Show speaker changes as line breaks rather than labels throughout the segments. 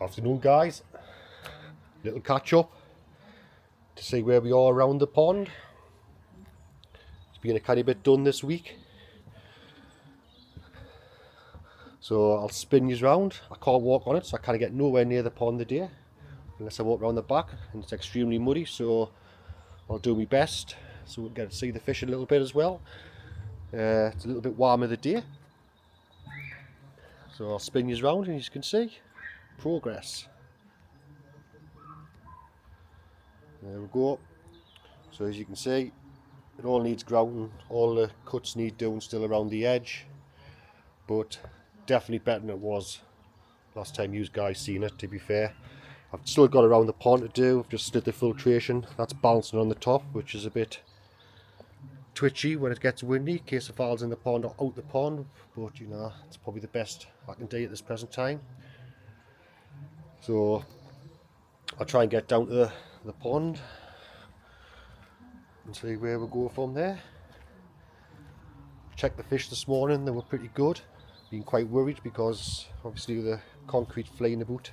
Afternoon guys, little catch up to see where we are around the pond. It's been a tiny bit done this week, so I'll spin you round. I can't walk on it, so I can't get nowhere near the pond today unless I walk around the back, and it's extremely muddy, so I'll do my best so we'll get to see the fish a little bit as well. It's a little bit warmer today, so I'll spin you round and you can see progress. There we go. So as you can see, it all needs grouting, all the cuts need doing still around the edge, but definitely better than it was last time you guys seen it, to be fair. I've still got around the pond to do. I've just slid the filtration, that's bouncing on the top, which is a bit twitchy when it gets windy, in case it falls in the pond or out the pond, but you know, it's probably the best I can do at this present time. So I'll try and get down to the pond and see where we go from there. Checked the fish this morning, they were pretty good. Been quite worried because obviously the concrete flying about,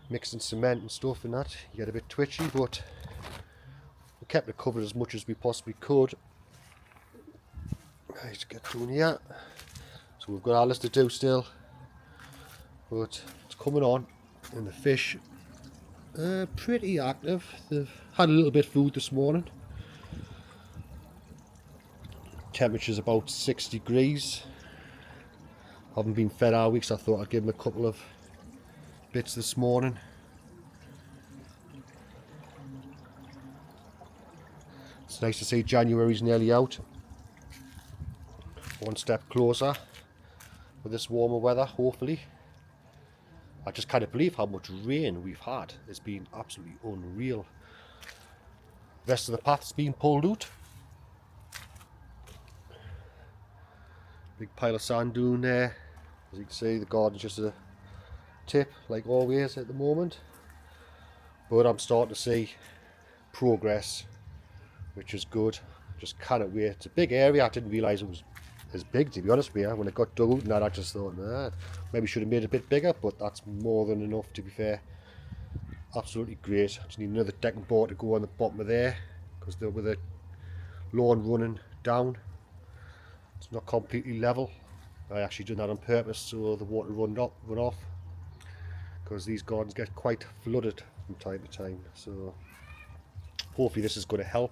mixing cement and stuff and that, you get a bit twitchy, but we kept it covered as much as we possibly could. Right, get through here. So we've got our list to do still, but it's coming on, and the fish are pretty active. They've had a little bit of food this morning. Temperature's about 6 degrees. Haven't been fed all week, so I thought I'd give them a couple of bits this morning. It's nice to see January's nearly out. One step closer with this warmer weather, hopefully. I just can't believe how much rain we've had. It's been absolutely unreal. The rest of the path's been pulled out. Big pile of sand dune there. As you can see, the garden's just a tip, like always at the moment. But I'm starting to see progress, which is good. Just cannot wait. It's a big area. I didn't realise it was as big, to be honest with you. When it got dug out and that, I just thought, nah, maybe should have made it a bit bigger, but that's more than enough, to be fair. Absolutely great. I just need another decking board to go on the bottom of there, because with the lawn running down, it's not completely level. I actually done that on purpose so the water run off, because these gardens get quite flooded from time to time. So hopefully this is going to help.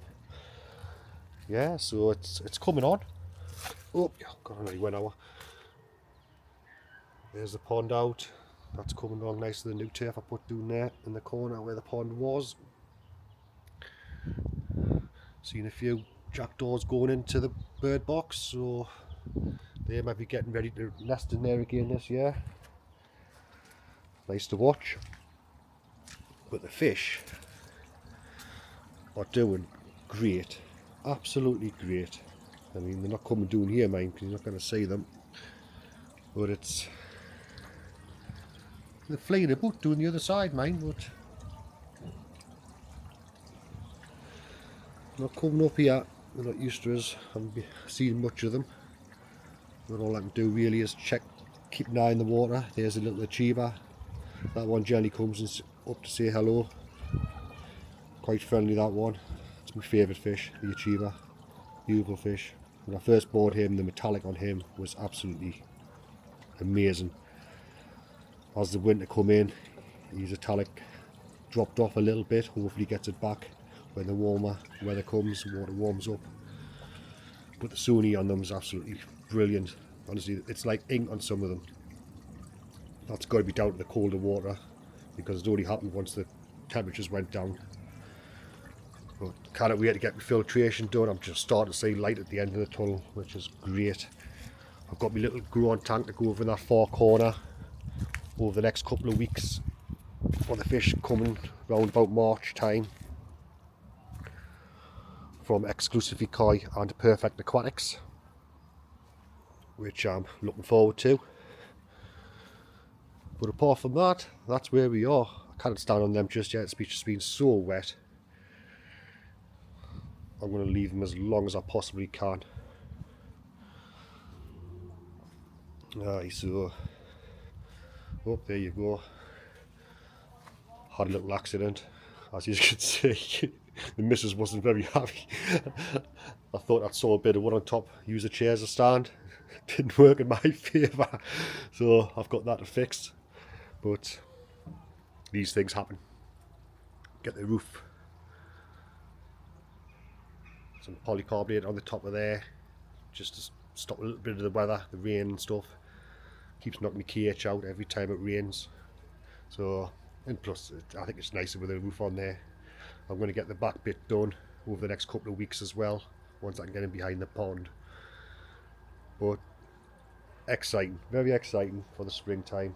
Yeah, so it's coming on. Oh, got only 1 hour. There's the pond out. That's coming along nicely. The new turf I put down there in the corner where the pond was. Seen a few jackdaws going into the bird box, so they might be getting ready to nest in there again this year. Nice to watch. But the fish are doing great. Absolutely great. I mean, they're not coming down here, mind, because you're not going to see them. But they're flying about doing the other side, mind, but not coming up here. They're not used to us. I haven't seen much of them. But all I can do really is keep an eye on the water. There's a little achiever. That one generally comes up to say hello. Quite friendly, that one. It's my favourite fish, the achiever. Beautiful fish. When I first bought him, the metallic on him was absolutely amazing. As the winter come in, his metallic dropped off a little bit. Hopefully gets it back when the warmer weather comes, the water warms up. But the Sony on them is absolutely brilliant. Honestly, it's like ink on some of them. That's got to be down to the colder water, because it only happened once the temperatures went down. But can't wait to get my filtration done. I'm just starting to see light at the end of the tunnel, which is great. I've got my little grow-on tank to go over in that far corner over the next couple of weeks for the fish coming round about March time from Exclusively Koi and Perfect Aquatics, which I'm looking forward to. But apart from that, that's where we are. I can't stand on them just yet. It's just been so wet. I'm going to leave them as long as I possibly can. Aye, so, oh, there you go. had a little accident, as you can see. The missus wasn't very happy. I thought I'd saw a bit of wood on top, use the chair as a stand. It didn't work in my favour, so I've got that to fix. But these things happen. Get the roof, some polycarbonate on the top of there, just to stop a little bit of the weather, the rain and stuff. Keeps knocking my KH out every time it rains. So, and plus I think it's nicer with a roof on there. I'm going to get the back bit done over the next couple of weeks as well, once I can get in behind the pond. But exciting, very exciting for the springtime.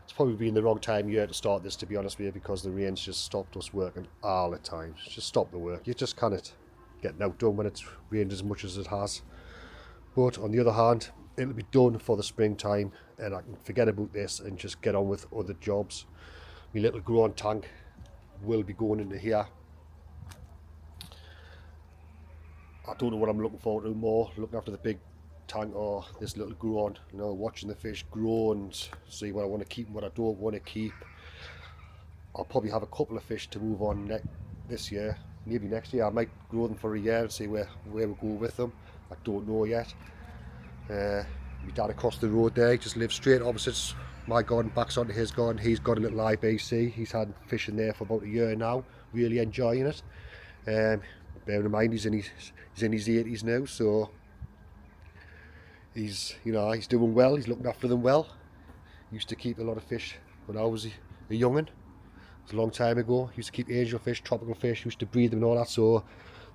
It's probably been the wrong time of year to start this, to be honest with you, because the rain's just stopped us working all the time. It's just stopped the work. You just can't get it outdone when it's rained as much as it has. But on the other hand, it'll be done for the springtime, and I can forget about this and just get on with other jobs. My little grown tank will be going into here. I don't know what I'm looking forward to more, looking after the big tank or this little grown, you know, watching the fish grow and see what I want to keep and what I don't want to keep. I'll probably have a couple of fish to move on this year, maybe next year. I might grow them for a year and see where we go with them. I don't know yet. My dad across the road there, he just lives straight opposite my garden, backs onto his garden. He's got a little IBC. He's had fish in there for about a year now, really enjoying it. Bearing in mind he's in his 80s now, so he's doing well. He's looking after them well. Used to keep a lot of fish when I was a young'un. It was a long time ago. Used to keep angelfish, tropical fish. Used to breed them and all that. So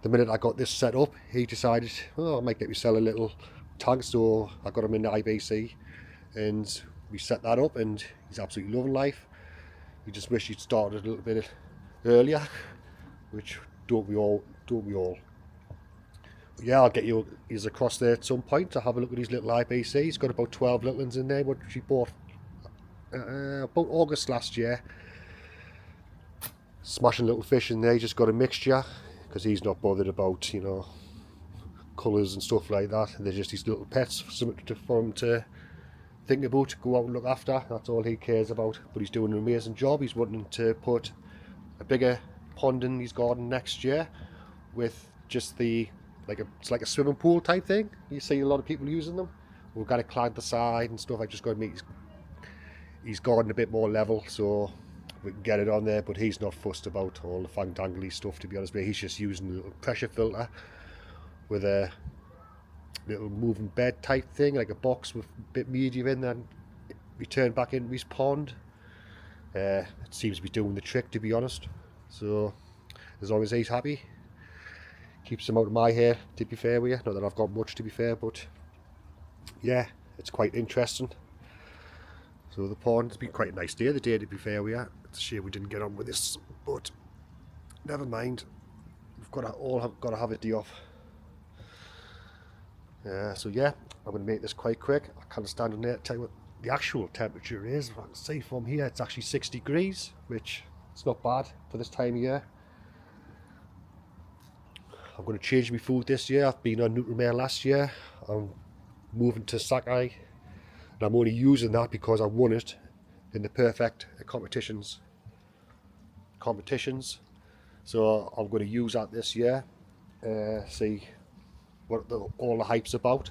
the minute I got this set up, he decided, oh, I might get myself a little tank. So I got him in the IBC, and we set that up, and he's absolutely loving life. We just wish he'd started a little bit earlier, which don't we all? But yeah, I'll get you he's across there at some point to have a look at his little IBC. He's got about 12 little ones in there, what she bought about August last year. Smashing little fish in there. He just got a mixture because he's not bothered about, you know, colours and stuff like that. They're just these little pets, something for him to think about, go out and look after. That's all he cares about. But he's doing an amazing job. He's wanting to put a bigger pond in his garden next year with just it's like a swimming pool type thing. You see a lot of people using them. We've got to climb the side and stuff. I just got to make his garden a bit more level so we can get it on there. But he's not fussed about all the fang-dangly stuff, to be honest with you. He's just using a little pressure filter with a little moving bed type thing, like a box with a bit medium in, then return back into his pond. It seems to be doing the trick, to be honest. So as long as he's happy, keeps him out of my hair, to be fair with you. Not that I've got much, to be fair, but yeah, it's quite interesting. So the pond has been quite a nice day, the day, to be fair with you. It's a shame we didn't get on with this, but never mind. We've got to have a day off. So yeah, I'm going to make this quite quick. I can't stand on there to tell you what the actual temperature is. I can see from here it's actually 6 degrees, which it's not bad for this time of year. I'm going to change my food this year. I've been on Nutrimare last year. I'm moving to Sakai, and I'm only using that because I won it in the perfect competitions. So I'm going to use that this year. See what all the hype's about.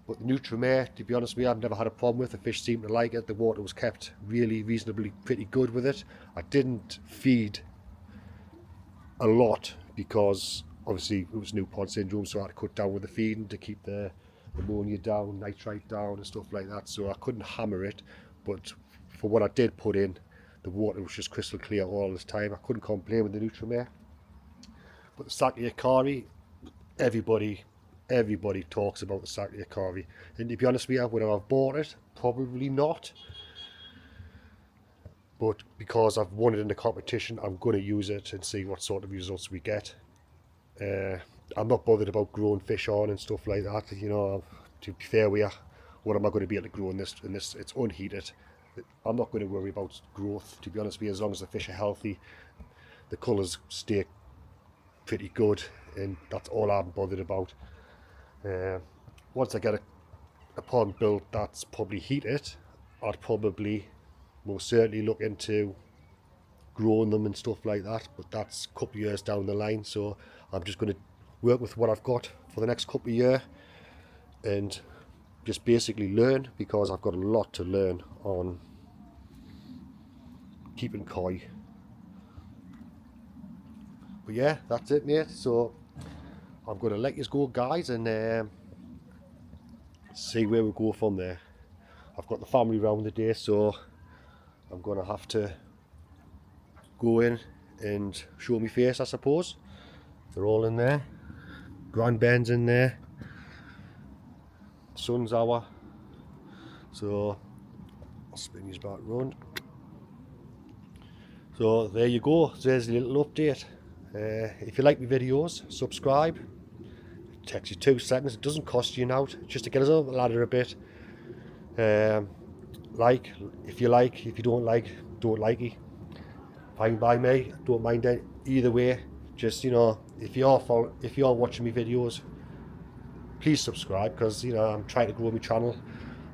But the Nutrimare, to be honest with you, I've never had a problem with. The fish seem to like it. The water was kept really reasonably pretty good with it. I didn't feed a lot because obviously it was new pod syndrome, so I had to cut down with the feeding to keep the ammonia down, nitrite down and stuff like that. So I couldn't hammer it, but for what I did put in, the water was just crystal clear all this time. I couldn't complain with the Nutrimare. But the Sakai Akari, everybody talks about the Sakai Akari, and to be honest with you, would I have bought it? Probably not. But because I've won it in the competition, I'm going to use it and see what sort of results we get. I'm not bothered about growing fish on and stuff like that. You know, to be fair with you, what am I going to be able to grow in this? It's unheated. I'm not going to worry about growth, to be honest with you, as long as the fish are healthy. The colours stay pretty good, and that's all I'm bothered about. Once I get a pond built that's probably heated, I'd probably most certainly look into growing them and stuff like that, but that's a couple of years down the line. So I'm just going to work with what I've got for the next couple of years and just basically learn, because I've got a lot to learn on keeping koi. But yeah, that's it, mate. So I'm going to let you go, guys, and see where we go from there. I've got the family round today, so I'm going to have to go in and show my face, I suppose. They're all in there. Grand Ben's in there. Son's our. So I'll spin his back round. So there you go. There's a little update. If you like my videos, subscribe. It takes you 2 seconds. It doesn't cost you now, just to get us up the ladder a bit. Like, if you like. If you don't like it. Fine by me. Don't mind it either way. Just, you know, if you're watching my videos, please subscribe, because, you know, I'm trying to grow my channel.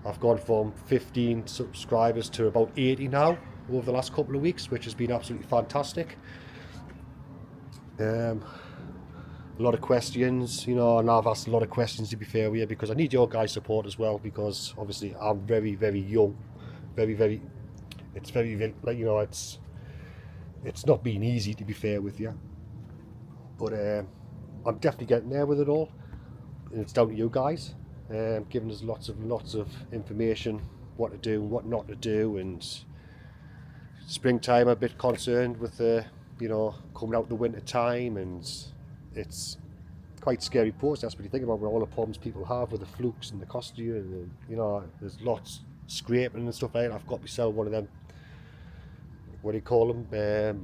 I've gone from 15 subscribers to about 80 now over the last couple of weeks, which has been absolutely fantastic. A lot of questions, you know, and I've asked a lot of questions, to be fair with you, because I need your guys' support as well, because obviously I'm very, very young, it's very, like, you know, it's not been easy, to be fair with you, but I'm definitely getting there with it all, and it's down to you guys, giving us lots of information, what to do and what not to do. And springtime, I'm a bit concerned with the, you know, coming out the winter time, and it's quite scary process when you think about all the problems people have with the flukes and the costume, and, you know, there's lots scraping and stuff like that. I've got myself one of them, what do you call them,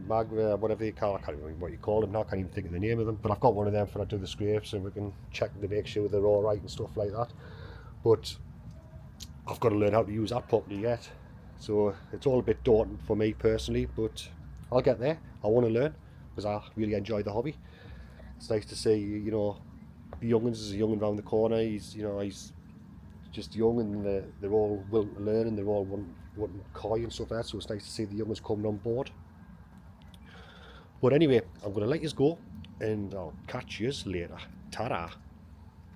whatever you call, I can't remember what you call them now, I can't even think of the name of them, but I've got one of them for I do the scrapes, and we can check to make sure they're all right and stuff like that. But I've got to learn how to use that properly yet, so it's all a bit daunting for me personally, but I'll get there. I want to learn, because I really enjoy the hobby. It's nice to see, you know, the young'uns. There's a young'un round the corner. He's, you know, he's just young, and they're all willing to learn, and they're all wanting koi and stuff like that. So it's nice to see the young'uns coming on board. But anyway, I'm going to let you go, and I'll catch you later. Ta-ra.